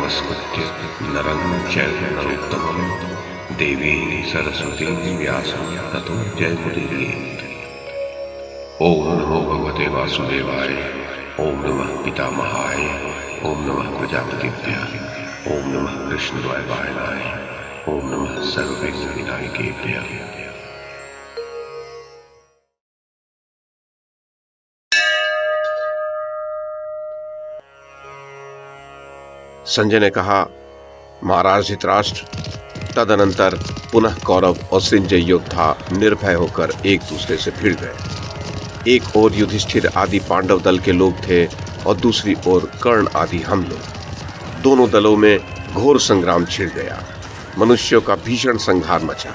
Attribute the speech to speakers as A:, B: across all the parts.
A: नमस्कृत्य नरं चैव नरोत्तमं देवीं सरस्वतीं व्यासं ततो जयमुदीरयेत्। ओम नमो भगवते वासुदेवाय। ओम नमः पितामहाय। ओम नमः प्रजापतिभ्यः। ओम नमः कृष्णद्वैपायनाय। ओम नमः सर्वविघ्नविनायकेभ्यः।
B: संजय ने कहा, महाराज धृतराष्ट्र, तदनंतर पुनः कौरव और संजय योद्धा निर्भय होकर एक दूसरे से भिड़ गए। एक ओर युधिष्ठिर आदि पांडव दल के लोग थे और दूसरी ओर कर्ण आदि हम लोग। दोनों दलों में घोर संग्राम छिड़ गया। मनुष्यों का भीषण संहार मचा।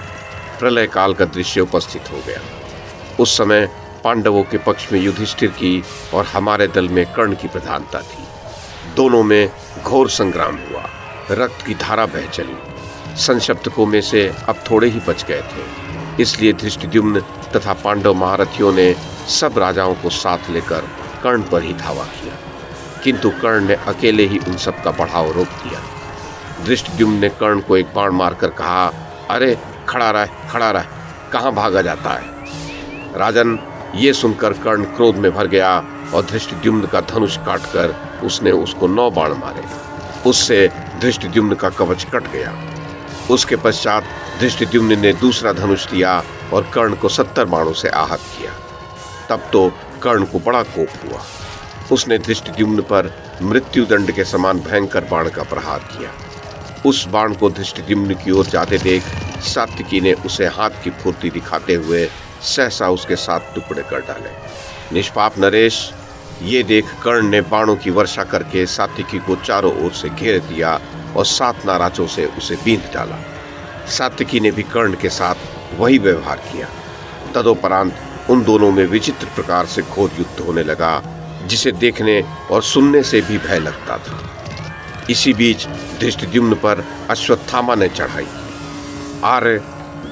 B: प्रलय काल का दृश्य उपस्थित हो गया। उस समय पांडवों के पक्ष में युधिष्ठिर की और हमारे दल में कर्ण की प्रधानता थी। दोनों में घोर संग्राम हुआ। रक्त की धारा बह चली। संशप्तकों में से अब थोड़े ही बच गए थे। इसलिए धृष्टद्युम्न तथा पांडव महारथियों ने सब राजाओं को साथ लेकर कर्ण पर ही धावा किया, किंतु कर्ण ने अकेले ही उन सब का बढ़ाव रोक दिया। धृष्टद्युम्न ने कर्ण को एक बाण मारकर कहा, अरे खड़ा रह, कहाँ भागा जाता है। राजन, ये सुनकर कर्ण क्रोध में भर गया और धृष्टद्युम्न का धनुष काटकर उसने उसको 9 बाण मारे। उससे धृष्टद्युम्न का कवच कट गया। उसके पश्चात धृष्टद्युम्न ने दूसरा धनुष लिया और कर्ण को 70 बाणों से आहत किया। तब तो कर्ण को बड़ा कोप हुआ। उसने धृष्टद्युम्न पर मृत्युदंड के समान भयंकर बाण का प्रहार किया। उस बाण को धृष्टद्युम्न की ओर जाते देख सात्विकी ने उसे हाथ की फुर्ती दिखाते हुए सहसा उसके 7 टुकड़े कर डाले। निष्पाप नरेश, ये देख कर्ण ने बाणों की वर्षा करके सात्विकी को चारों ओर से घेर दिया और 7 नाराजों से उसे बींध डाला। सात्विकी ने भी कर्ण के साथ वही व्यवहार किया। तदोपरांत उन दोनों में विचित्र प्रकार से घोर युद्ध होने लगा, जिसे देखने और सुनने से भी भय लगता था। इसी बीच धृष्टद्युम्न पर अश्वत्थामा ने चढ़ाई। आर्य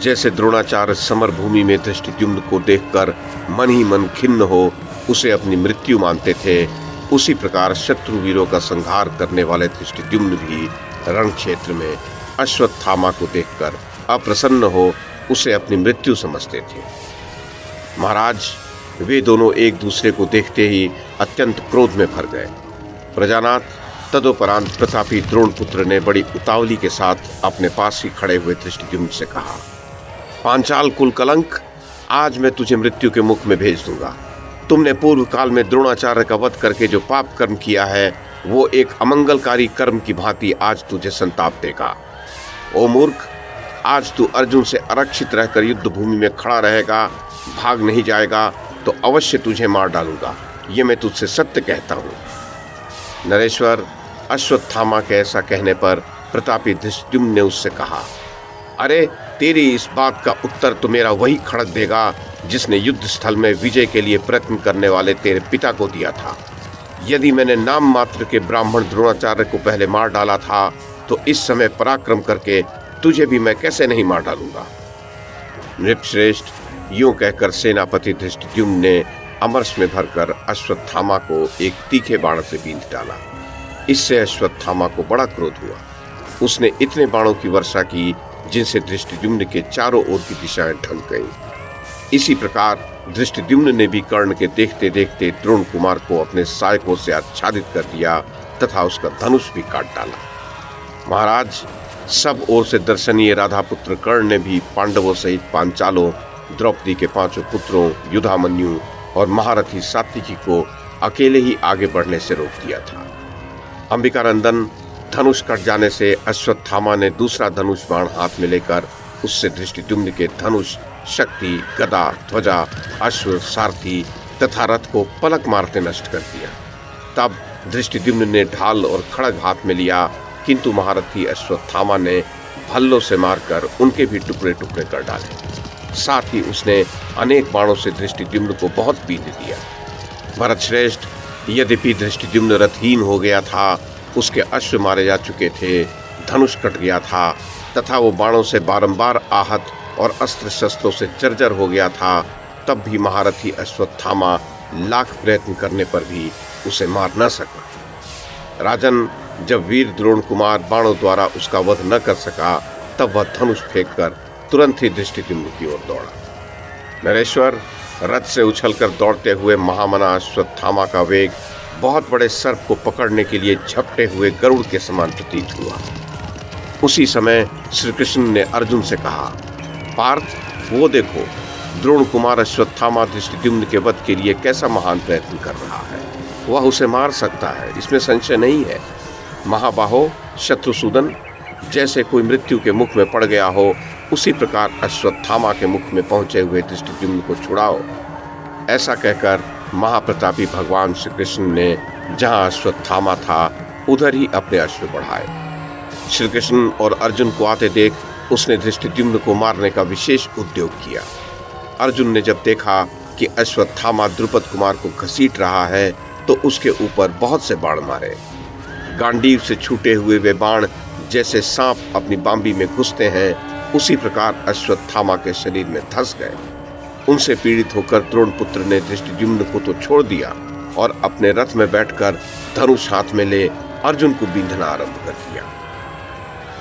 B: जैसे द्रोणाचार्य समर भूमि में धृष्टद्युम्न को देखकर मन ही मन खिन्न हो उसे अपनी मृत्यु मानते थे, उसी प्रकार शत्रु वीरों का संहार करने वाले धृष्टद्युम्न भी रण क्षेत्र में अश्वत्थामा को देखकर अप्रसन्न हो उसे अपनी मृत्यु समझते थे। महाराज, वे दोनों एक दूसरे को देखते ही अत्यंत क्रोध में भर गए। प्रजानाथ, तदोपरांत प्रतापी द्रोणपुत्र ने बड़ी उतावली के साथ अपने पास ही खड़े हुए धृष्टद्युम्न से कहा, पांचाल कुल कलंक, आज मैं तुझे मृत्यु के मुख में भेज दूंगा। तुमने पूर्व काल में द्रोणाचार्य का वध करके जो पाप कर्म किया है, वो एक अमंगलकारी कर्म की भांति आज तुझे संताप देगा। ओ मूर्ख, आज तू अर्जुन से आरक्षित रहकर युद्ध भूमि में खड़ा रहेगा, भाग नहीं जाएगा तो अवश्य तुझे मार डालूंगा। ये मैं तुझसे सत्य कहता हूँ। नरेश्वर, अश्वत्थामा के ऐसा कहने पर प्रतापी धृष्टद्युम्न ने उससे कहा, अरे तेरी इस बात का उत्तर तो मेरा वही खड़ग देगा जिसने युद्ध स्थल में विजय के लिए प्रयत्न करने वाले तेरे पिता को दिया था। यदि मैंने नाम मात्र के ब्राह्मण द्रोणाचार्य को पहले मार डाला था, तो इस समय पराक्रम करके तुझे भी मैं कैसे नहीं मार डालूंगा। नृपश्रेष्ठ, यूं कहकर सेनापति धृष्टद्युम्न ने अमरश में भरकर अश्वत्थामा को एक तीखे बाण से बींध डाला। इससे अश्वत्थामा को बड़ा क्रोध हुआ। उसने इतने बाणों की वर्षा की जिनसे धृष्टद्युम्न के चारों ओर की दिशाएं ढक गईं। इसी प्रकार धृष्टद्युम्न ने भी कर्ण के देखते देखते द्रोण कुमार को अपने सहायकों से आच्छादित कर दिया तथा उसका धनुष भी काट डाला। महाराज, सब ओर से दर्शनीय राधापुत्र कर्ण ने भी पांडवों सहित पांचालों, द्रौपदी के 5 पुत्रों युधामन्यु और महारथी सात्विकी को अकेले ही आगे बढ़ने से रोक दिया था। अंबिकानंदन, धनुष कट जाने से अश्वत्थामा ने दूसरा धनुष बाण हाथ में लेकर उससे धृष्टद्युम्न के धनुष, शक्ति, गदा, ध्वजा, अश्व, सारथी तथा रथ को पलक मारते नष्ट कर दिया। तब धृष्टद्युम्न ने ढाल और खड़ग हाथ में लिया, किंतु महारथी अश्वत्थामा ने भल्लों से मारकर उनके भी टुकड़े टुकड़े कर डाले। साथ ही उसने अनेक बाणों से धृष्टद्युम्न को बहुत पीट दिया। भरतश्रेष्ठ, यद्यपि धृष्टद्युम्न रथहीन हो गया था, उसके अश्व मारे जा चुके थे, धनुष कट गया था तथा वो बाणों से बारंबार आहत और अस्त्र शस्त्रों से जर्जर हो गया था, तब भी महारथी अश्वत्थामा लाख प्रयत्न करने पर भी उसे मार न सका। राजन, जब वीर द्रोण कुमार बाणों द्वारा उसका वध न कर सका, तब वह धनुष फेंककर तुरंत ही धृष्टद्युम्न की ओर दौड़ा। नरेश्वर, रथ से उछलकर दौड़ते हुए महामना अश्वत्थामा का वेग बहुत बड़े सर्प को पकड़ने के लिए झपटे हुए गरुड़ के समान प्रतीत हुआ। उसी समय श्री कृष्ण ने अर्जुन से कहा, पार्थ, वो देखो, द्रोण कुमार अश्वत्थामा धृष्टद्युम्न के वध के लिए कैसा महान प्रयत्न कर रहा है। वह उसे मार सकता है, इसमें संशय नहीं है। महाबाहो शत्रुसूदन, जैसे कोई मृत्यु के मुख में पड़ गया हो, उसी प्रकार अश्वत्थामा के मुख में पहुंचे हुए धृष्टद्युम्न को छुड़ाओ। ऐसा कहकर महाप्रतापी भगवान श्री कृष्ण ने जहां अश्वत्थामा था उधर ही अपने अश्व बढ़ाए। श्री कृष्ण और अर्जुन को आते देख उसने धृष्टद्युम्न को मारने का विशेष उद्योग किया। अर्जुन ने जब देखा कि अश्वत्थामा द्रुपद कुमार को घसीट रहा है, तो उसके ऊपर बहुत से बाण मारे। गांडीव से छूटे हुए वे बाण जैसे सांप अपनी बांबी में घुसते हैं, उसी प्रकार अश्वत्थामा के शरीर में धंस गए। उनसे पीड़ित होकर द्रोणपुत्र ने धृष्टद्युम्न को तो छोड़ दिया और अपने रथ में बैठकर धनुष हाथ में ले अर्जुन को बींधना आरंभ कर दिया।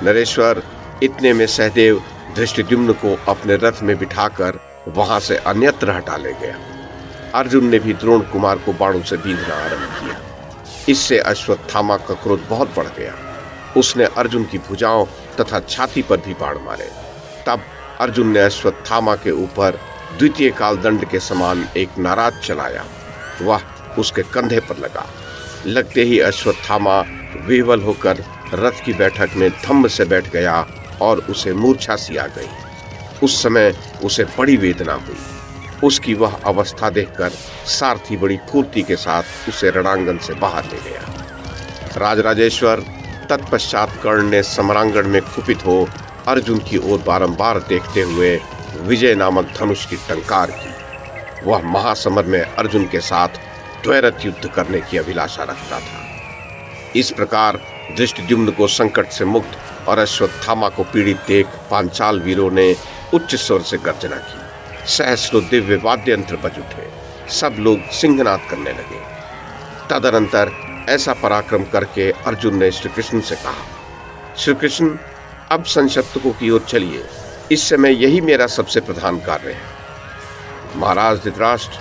B: नरेश्वर, इतने में सहदेव धृष्टद्युम्न को अपने रथ में बिठाकर वहां से अन्यत्र हटा ले गया। अर्जुन ने भी द्रोण कुमार को बाणों से बींधना आरंभ किया। इससे अश्वत्थामा का क्रोध बहुत बढ़ गया। उसने अर्जुन की भुजाओं तथा छाती पर भी बाण मारे। तब अर्जुन ने अश्वत्थामा के ऊपर द्वितीय काल दंड के समान एक नाराज चलाया। वह उसके कंधे पर लगा। लगते ही अश्वत्थामा विह्वल होकर रथ की बैठक में धम्म से बैठ गया और उसे मूर्छा सी आ गई। उस समय उसे बड़ी वेदना हुई। उसकी वह अवस्था देखकर सारथी बड़ी फुर्ती के साथ उसे रणांगन से बाहर ले गया। राजराजेश्वर, तत्पश्चात कर्ण ने समरांगण में कुपित हो अर्जुन की ओर बारंबार देखते हुए विजय नामक धनुष की टंकार की। वह महासमर में अर्जुन के साथ द्वैरथ युद्ध करने की अभिलाषा रखता था। इस प्रकार धृष्टद्युम्न को संकट से मुक्त और अश्वत्थामा को पीड़ित देख पांचाल वीरों ने उच्च स्वर से गर्जना की। सहस्रों दिव्य वाद्य यंत्र बज उठे। सब लोग सिंहनाद करने लगे। तदनंतर ऐसा पराक्रम करके अर्जुन ने श्री कृष्ण से कहा, श्री कृष्ण, अब संशप्तकों की ओर चलिए। इस समय यही मेरा सबसे प्रधान कार्य है। महाराज धृतराष्ट्र,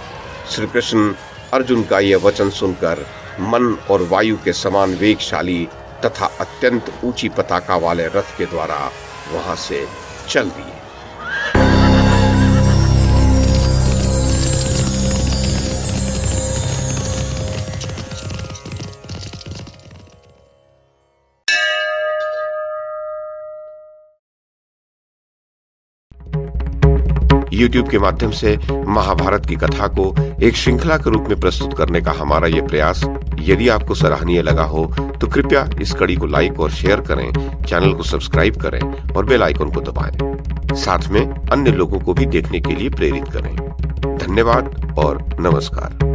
B: श्री कृष्ण अर्जुन का यह वचन सुनकर मन और वायु के समान वेगशाली तथा अत्यंत ऊंची पताका वाले रथ के द्वारा वहां से चल दिए। YouTube के माध्यम से महाभारत की कथा को एक श्रृंखला के रूप में प्रस्तुत करने का हमारा ये प्रयास यदि आपको सराहनीय लगा हो तो कृपया इस कड़ी को लाइक और शेयर करें, चैनल को सब्सक्राइब करें और बेल आइकन को दबाएं। साथ में अन्य लोगों को भी देखने के लिए प्रेरित करें। धन्यवाद और नमस्कार।